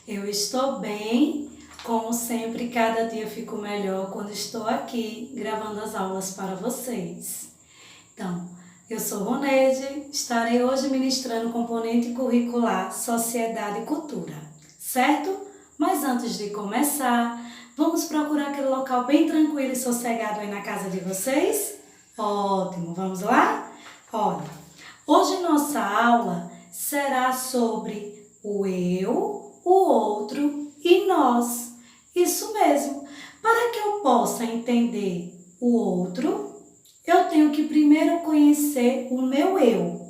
Eu estou bem, como sempre, cada dia fico melhor quando estou aqui gravando as aulas para vocês. Então, eu sou Roneide, estarei hoje ministrando o componente curricular Sociedade e Cultura, certo? Mas antes de começar, vamos procurar aquele local bem tranquilo e sossegado aí na casa de vocês? Ótimo, vamos lá? Olha, hoje nossa aula será sobre o eu, o outro e nós. Isso mesmo. Para que eu possa entender o outro, eu tenho que primeiro conhecer o meu eu.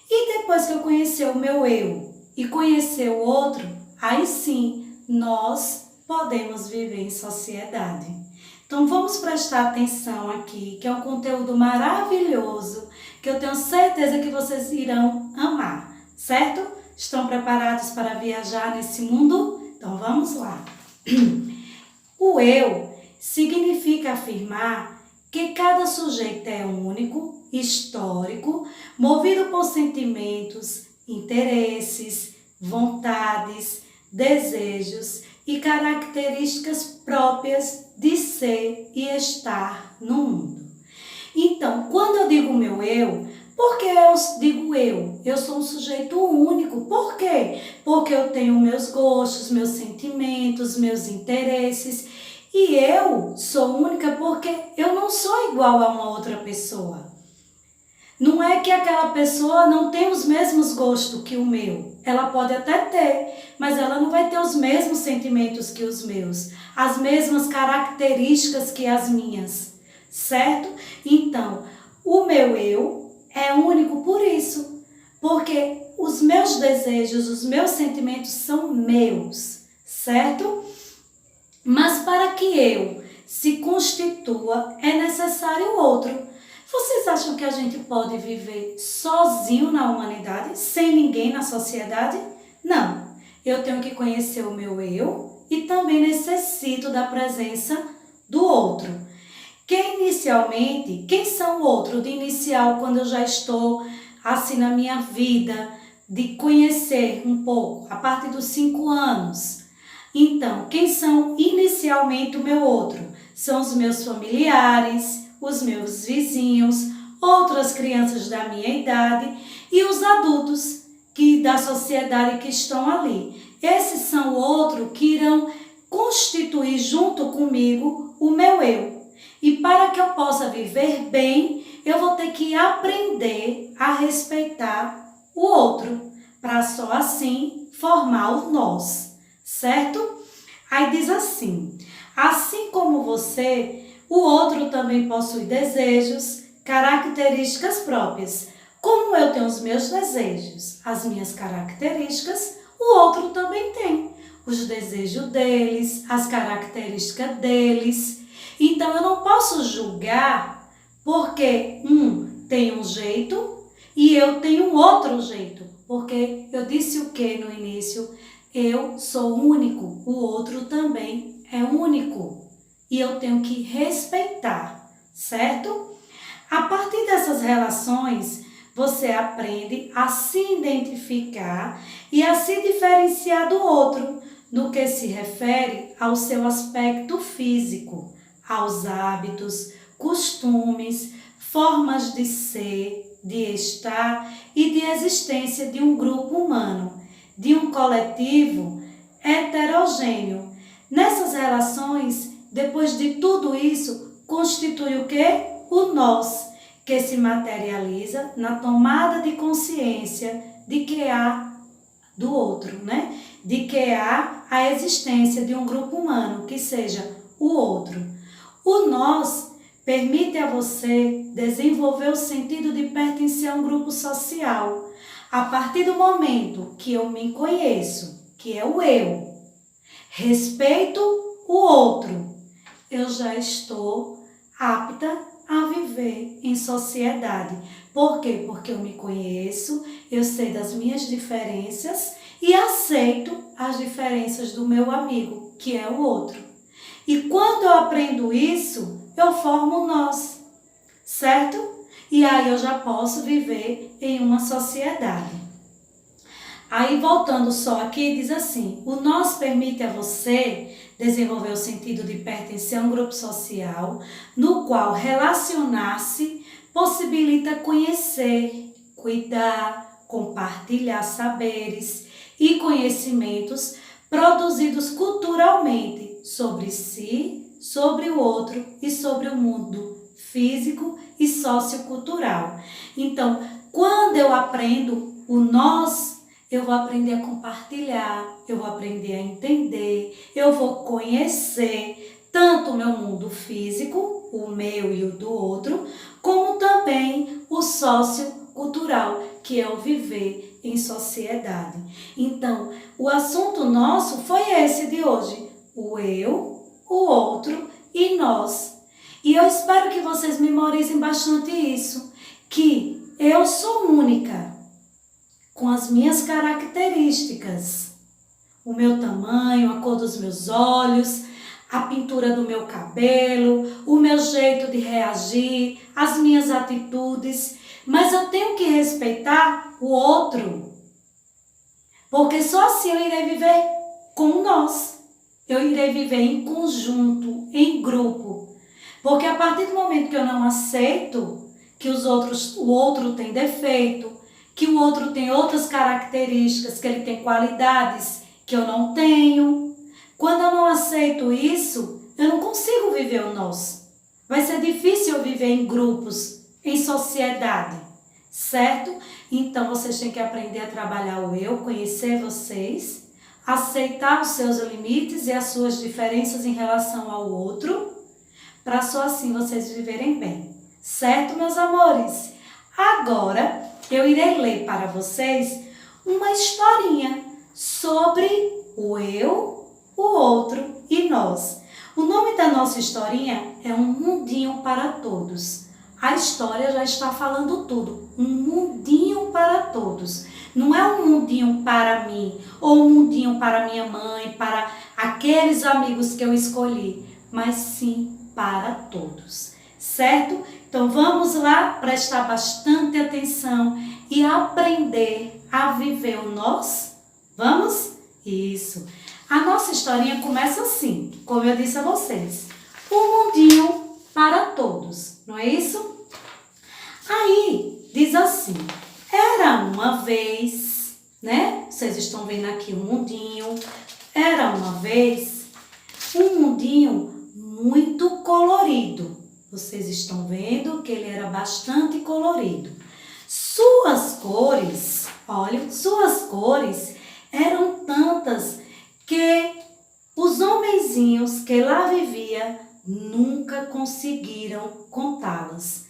E depois que eu conhecer o meu eu e conhecer o outro, aí sim nós podemos viver em sociedade. Então vamos prestar atenção aqui, que é um conteúdo maravilhoso, que eu tenho certeza que vocês irão amar, certo? Estão preparados para viajar nesse mundo? Então vamos lá. O eu significa afirmar que cada sujeito é único, histórico, movido por sentimentos, interesses, vontades, desejos e características próprias de ser e estar no mundo. Então, quando eu digo meu eu, por que eu digo eu? Eu sou um sujeito único. Por quê? Porque eu tenho meus gostos, meus sentimentos, meus interesses. E eu sou única porque eu não sou igual a uma outra pessoa. Não é que aquela pessoa não tem os mesmos gostos que o meu. Ela pode até ter, mas ela não vai ter os mesmos sentimentos que os meus, as mesmas características que as minhas, certo? Então, o meu eu é único por isso, porque os meus desejos, os meus sentimentos são meus, certo? Mas para que eu se constitua, é necessário o outro. Vocês acham que a gente pode viver sozinho na humanidade, sem ninguém na sociedade? Não. Eu tenho que conhecer o meu eu e também necessito da presença do outro. Quem são o outro de inicial, quando eu já estou assim na minha vida, de conhecer um pouco, a partir dos 5 anos? Então, quem são inicialmente o meu outro? São os meus familiares, os meus vizinhos, outras crianças da minha idade e os adultos da sociedade que estão ali. Esses são o outro que irão constituir junto comigo o meu eu. E para que eu possa viver bem, eu vou ter que aprender a respeitar o outro, para só assim formar o nós, certo? Aí diz assim como você, o outro também possui desejos, características próprias. Como eu tenho os meus desejos, as minhas características, o outro também tem os desejos deles, as características deles. Então, eu não posso julgar porque um tem um jeito e eu tenho um outro jeito. Porque eu disse o que no início? Eu sou único, o outro também é único. E eu tenho que respeitar, certo? A partir dessas relações, você aprende a se identificar e a se diferenciar do outro no que se refere ao seu aspecto físico, aos hábitos, costumes, formas de ser, de estar e de existência de um grupo humano, de um coletivo heterogêneo. Nessas relações, depois de tudo isso, constitui o quê? O nós, que se materializa na tomada de consciência de que há do outro, né? De que há a existência de um grupo humano, que seja o outro. O nós permite a você desenvolver o sentido de pertencer a um grupo social. A partir do momento que eu me conheço, que é o eu, respeito o outro, eu já estou apta a viver em sociedade. Por quê? Porque eu me conheço, eu sei das minhas diferenças e aceito as diferenças do meu amigo, que é o outro. E quando eu aprendo isso, eu formo nós, certo? E aí eu já posso viver em uma sociedade. Aí, voltando só aqui, diz assim: o nós permite a você desenvolver o sentido de pertencer a um grupo social, no qual relacionar-se possibilita conhecer, cuidar, compartilhar saberes e conhecimentos produzidos culturalmente sobre si, sobre o outro e sobre o mundo físico e sociocultural. Então, quando eu aprendo o nós, eu vou aprender a compartilhar, eu vou aprender a entender, eu vou conhecer tanto o meu mundo físico, o meu e o do outro, como também o sociocultural, que é o viver em sociedade. Então, o assunto nosso foi esse de hoje, o eu, o outro e nós. E eu espero que vocês memorizem bastante isso, que eu sou única, com as minhas características, o meu tamanho, a cor dos meus olhos, a pintura do meu cabelo, o meu jeito de reagir, as minhas atitudes, mas eu tenho que respeitar o outro, porque só assim eu irei viver com nós, eu irei viver em conjunto, em grupo, porque a partir do momento que eu não aceito que o outro tem defeito, que o outro tem outras características, que ele tem qualidades que eu não tenho. Quando eu não aceito isso, eu não consigo viver o nós. Vai ser difícil eu viver em grupos, em sociedade, certo? Então, vocês têm que aprender a trabalhar o eu, conhecer vocês, aceitar os seus limites e as suas diferenças em relação ao outro, para só assim vocês viverem bem. Certo, meus amores? Agora, eu irei ler para vocês uma historinha sobre o eu, o outro e nós. O nome da nossa historinha é Um Mundinho para Todos. A história já está falando tudo. Um mundinho para todos. Não é um mundinho para mim, ou um mundinho para minha mãe, para aqueles amigos que eu escolhi, mas sim para todos. Certo? Então vamos lá prestar bastante atenção e aprender a viver o nós? Vamos? Isso. A nossa historinha começa assim, como eu disse a vocês. Um mundinho para todos, não é isso? Aí diz assim: era uma vez, né? Vocês estão vendo aqui um mundinho. Era uma vez um mundinho muito colorido. Vocês estão vendo que ele era bastante colorido. Suas cores, olha, suas cores eram tantas que os homenzinhos que lá viviam nunca conseguiram contá-las.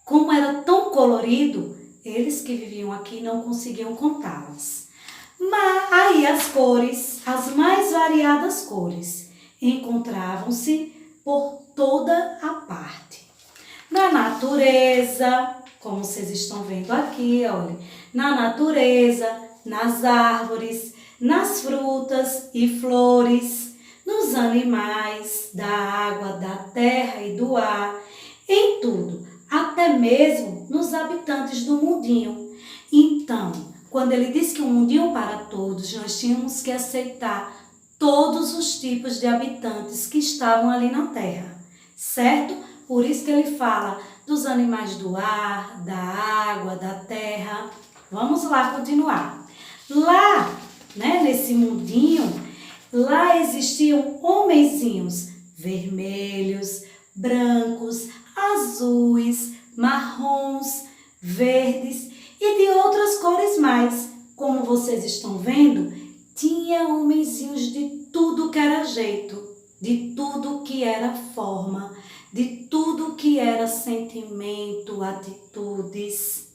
Como era tão colorido, eles que viviam aqui não conseguiam contá-las. Mas aí as cores, as mais variadas cores, encontravam-se por toda a parte. Na natureza, como vocês estão vendo aqui, olha, na natureza, nas árvores, nas frutas e flores, nos animais, da água, da terra e do ar, em tudo, até mesmo nos habitantes do mundinho. Então, quando ele diz que um mundinho para todos, nós tínhamos que aceitar todos os tipos de habitantes que estavam ali na terra, certo? Por isso que ele fala dos animais do ar, da água, da terra. Vamos lá continuar. Lá, né, nesse mundinho, lá existiam homenzinhos vermelhos, brancos, azuis, marrons, verdes e de outras cores mais. Como vocês estão vendo, tinha homenzinhos de tudo que era jeito, de tudo que era forma, de tudo que era sentimento, atitudes.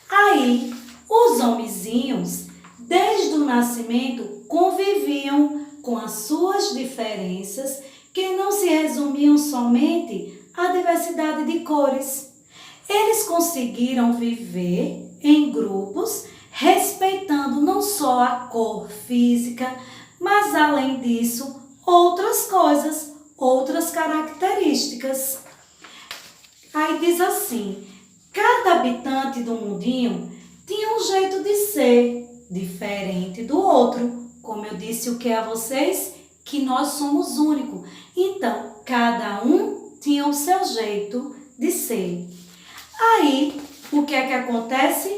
Aí, os homenzinhos, desde o nascimento, conviviam com as suas diferenças, que não se resumiam somente à diversidade de cores. Eles conseguiram viver em grupos, respeitando não só a cor física, mas além disso, outras coisas, outras características. Aí diz assim: cada habitante do mundinho tinha um jeito de ser, diferente do outro. Como eu disse o que a vocês? Que nós somos únicos. Então, cada um tinha o seu jeito de ser. Aí, o que é que acontece?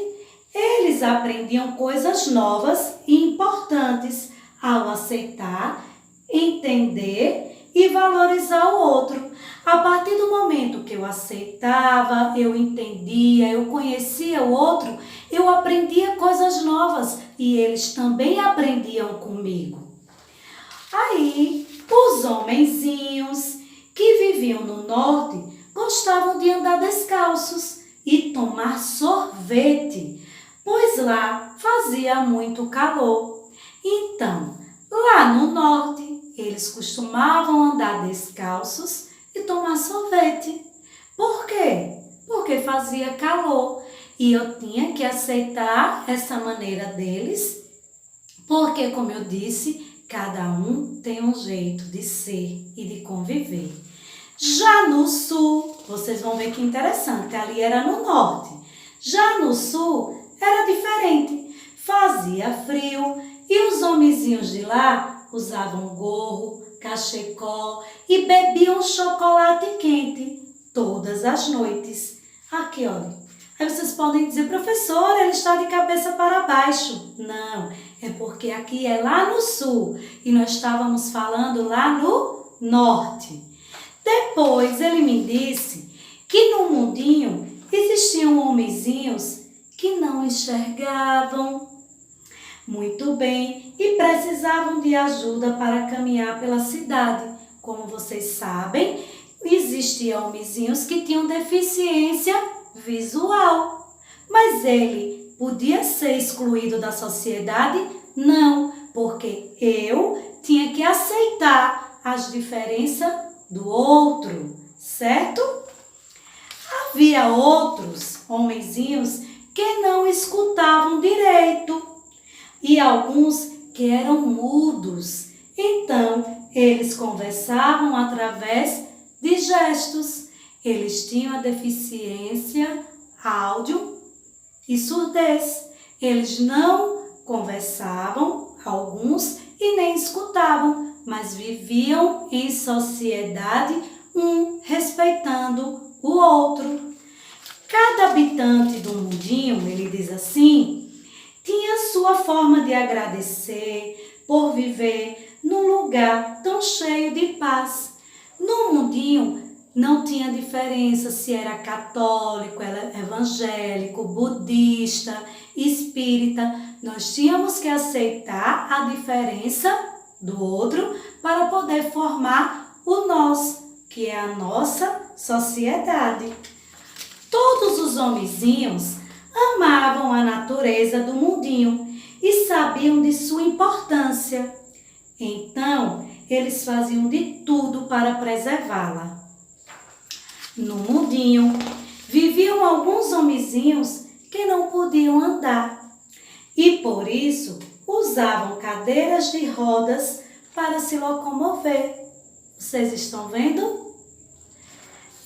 Eles aprendiam coisas novas e importantes ao aceitar, entender e valorizar o outro. A partir do momento que eu aceitava, eu entendia, eu conhecia o outro, eu aprendia coisas novas e eles também aprendiam comigo. Aí, os homenzinhos que viviam no norte gostavam de andar descalços e tomar sorvete, pois lá fazia muito calor. Então, lá no norte, eles costumavam andar descalços e tomar sorvete. Por quê? Porque fazia calor e eu tinha que aceitar essa maneira deles, porque, como eu disse, cada um tem um jeito de ser e de conviver. Já no sul, vocês vão ver que interessante, ali era no norte. Já no sul era diferente, fazia frio e os homenzinhos de lá usavam gorro, cachecol e bebiam chocolate quente todas as noites. Aqui, olha. Aí vocês podem dizer, professora, ele está de cabeça para baixo. Não, é porque aqui é lá no sul e nós estávamos falando lá no norte. Depois ele me disse que no mundinho existiam homenzinhos que não enxergavam muito bem e precisavam de ajuda para caminhar pela cidade. Como vocês sabem, existiam homenzinhos que tinham deficiência visual. Mas ele podia ser excluído da sociedade? Não, porque eu tinha que aceitar as diferenças do outro, certo? Havia outros homenzinhos que não escutavam direito e alguns que eram mudos. Então, eles conversavam através de gestos. Eles tinham a deficiência áudio e surdez. Eles não conversavam, alguns, e nem escutavam, mas viviam em sociedade, um respeitando o outro. Cada habitante do mundinho, ele diz assim, tinha sua forma de agradecer por viver num lugar tão cheio de paz. No mundinho não tinha diferença se era católico, era evangélico, budista, espírita. Nós tínhamos que aceitar a diferença do outro para poder formar o nós, que é a nossa sociedade. Todos os homenzinhos amavam a natureza do mundinho e sabiam de sua importância. Então, eles faziam de tudo para preservá-la. No mundinho, viviam alguns homenzinhos que não podiam andar e, por isso, usavam cadeiras de rodas para se locomover. Vocês estão vendo?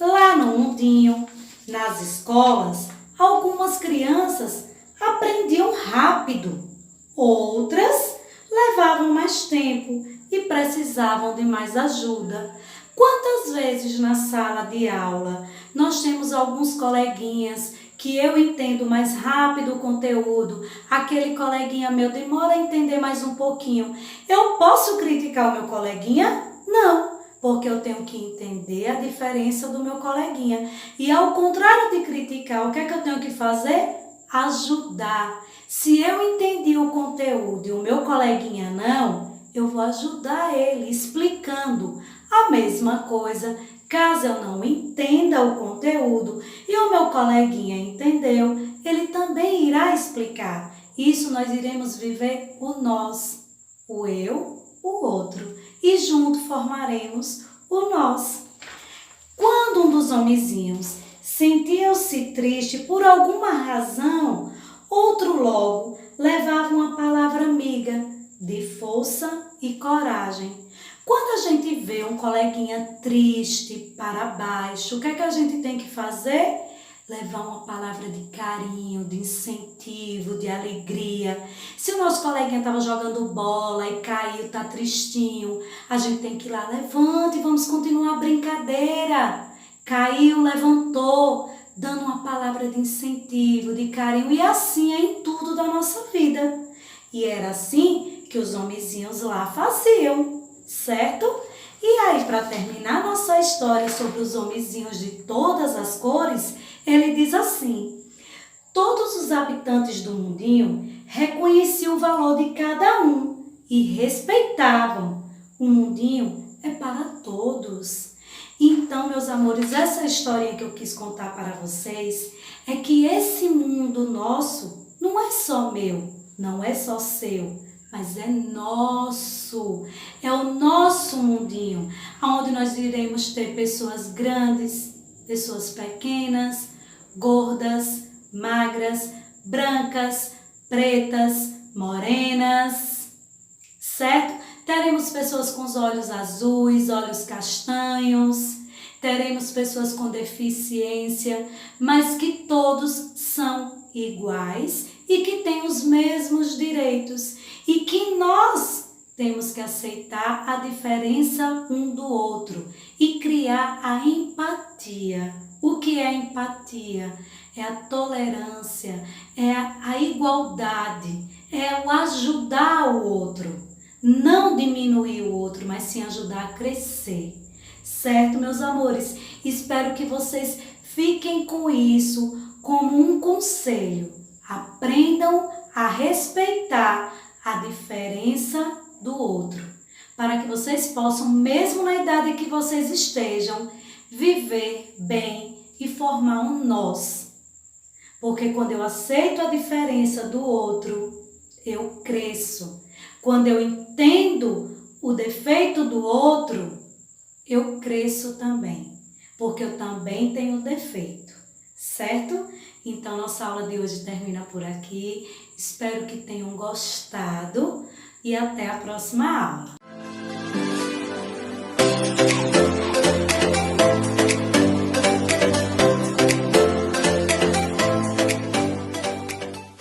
Lá no mundinho, nas escolas, algumas crianças aprendiam rápido, outras levavam mais tempo e precisavam de mais ajuda. Quantas vezes na sala de aula nós temos alguns coleguinhas que eu entendo mais rápido o conteúdo, aquele coleguinha meu demora a entender mais um pouquinho. Eu posso criticar o meu coleguinha? Não, porque eu tenho que entender a diferença do meu coleguinha. E ao contrário de criticar, o que é que eu tenho que fazer? Ajudar. Se eu entendi o conteúdo e o meu coleguinha não, eu vou ajudar ele explicando a mesma coisa. Caso eu não entenda o conteúdo e o meu coleguinha entendeu, ele também irá explicar. Isso nós iremos viver o nós, o eu, o outro. E junto formaremos o nós. Quando um dos homenzinhos sentia-se triste por alguma razão, outro logo levava uma palavra amiga de força e coragem. Quando a gente vê um coleguinha triste, para baixo, o que é que a gente tem que fazer? levar uma palavra de carinho, de incentivo, de alegria. Se o nosso coleguinha estava jogando bola e caiu, tá tristinho, a gente tem que ir lá, levante, vamos continuar a brincadeira. Caiu, levantou, dando uma palavra de incentivo, de carinho, e assim é em tudo da nossa vida. E era assim que os homenzinhos lá faziam, certo? E aí, para terminar nossa história sobre os homenzinhos de todas as cores, ele diz assim: todos os habitantes do mundinho reconheciam o valor de cada um e respeitavam. O mundinho é para todos. Então, meus amores, essa história que eu quis contar para vocês é que esse mundo nosso não é só meu, não é só seu, mas é nosso. É o nosso mundinho, onde nós iremos ter pessoas grandes, pessoas pequenas, gordas, magras, brancas, pretas, morenas, certo? Teremos pessoas com os olhos azuis, olhos castanhos, teremos pessoas com deficiência, mas que todos são iguais e que têm os mesmos direitos e que nós temos que aceitar a diferença um do outro e criar a empatia. O que é empatia? É a tolerância, é a igualdade, é o ajudar o outro. Não diminuir o outro, mas sim ajudar a crescer. Certo, meus amores? Espero que vocês fiquem com isso como um conselho. Aprendam a respeitar a diferença do outro, para que vocês possam, mesmo na idade que vocês estejam, viver bem e formar um nós. Porque quando eu aceito a diferença do outro, eu cresço. Quando eu entendo o defeito do outro, eu cresço também, porque eu também tenho defeito, certo? Então, nossa aula de hoje termina por aqui. Espero que tenham gostado e até a próxima aula.